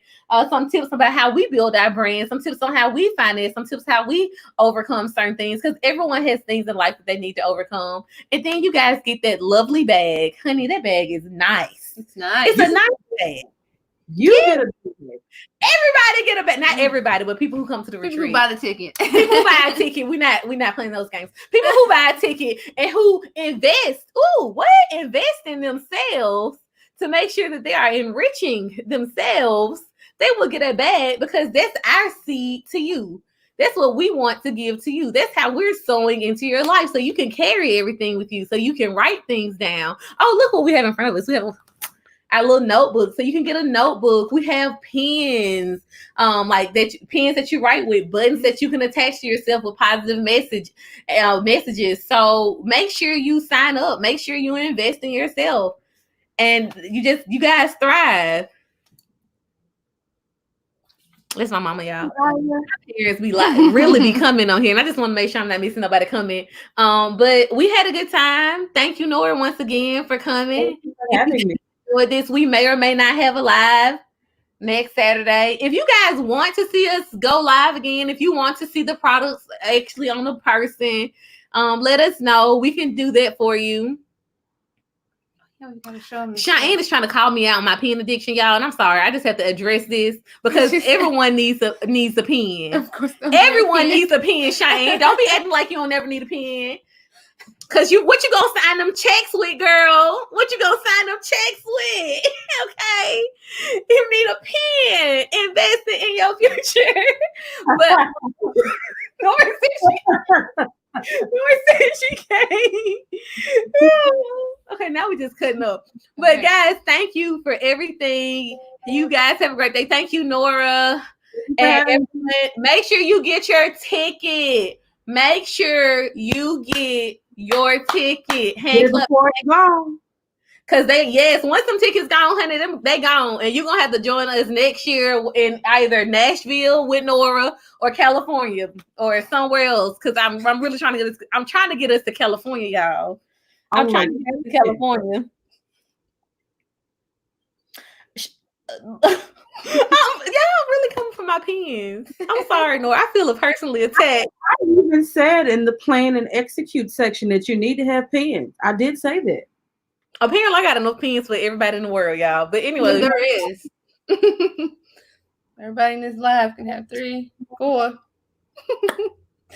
Some tips about how we build our brand, some tips on how we finance, some tips how we overcome certain things, because everyone has things in life that they need to overcome. And then you guys get that lovely bag. Honey, that bag is nice. It's nice. It's a nice bag. You get a ticket. Everybody get a bag. Not everybody, but people who come to the retreat. People who buy the ticket. People who buy a ticket. We're not playing those games. People who buy a ticket and who invest. Invest in themselves to make sure that they are enriching themselves. They will get a bag because that's our seed to you. That's what we want to give to you. That's how we're sowing into your life. So you can carry everything with you. So you can write things down. Oh, look what we have in front of us. We have our little notebook. So you can get a notebook. We have pens, like that pens that you write with, buttons that you can attach to yourself with positive messages. So make sure you sign up. Make sure you invest in yourself. And you guys thrive. That's my mama, y'all. My parents be like really be coming on here, and I just want to make sure I'm not missing nobody coming. But we had a good time. Thank you, Nora, once again for coming. Thank you for having me. With this, we may or may not have a live next Saturday. If you guys want to see us go live again, if you want to see the products actually on the person, let us know. We can do that for you. Cheyenne is trying to call me out on my pen addiction, y'all, and I'm sorry. I just have to address this because everyone needs a pen. Of course, everyone needs a pen. Cheyenne, don't be acting like you don't ever need a pen. Cause what you gonna sign them checks with, girl? What you gonna sign them checks with? Okay, you need a pen. Invest it in your future. But Nora said she came. Okay, now we just cutting up. But okay, guys, thank you for everything. You guys have a great day. Thank you, Nora. And everyone, make sure you get your ticket. Make sure you get your ticket. Before it's gone. Cause once some tickets gone, honey, they gone, and you're gonna have to join us next year in either Nashville with Nora or California or somewhere else. Cause I'm really trying to get us. I'm trying to get us to California, y'all. I'm trying to get us to California. Y'all really coming for my pens. I'm sorry, Nora. I feel personally attacked. I even said in the plan and execute section that you need to have pens. I did say that. Apparently, I got enough pens for everybody in the world, y'all. But anyway, there is. Everybody in this live can have 3, 4.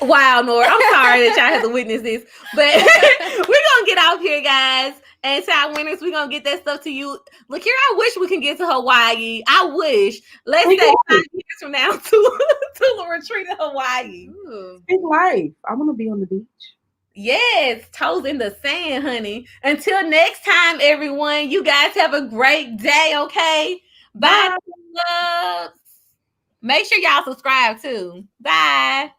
Wow, Nora. I'm sorry that y'all have to witness this. But we're going to get out here, guys. And to our winners, we're going to get that stuff to you. Look here, I wish we can get to Hawaii. I wish. Let's say 5 years from now to a retreat in Hawaii. Big life. I want to be on the beach. Yes, toes in the sand, honey. Until next time, everyone, you guys have a great day, okay? Bye, loves. Make sure y'all subscribe, too. Bye.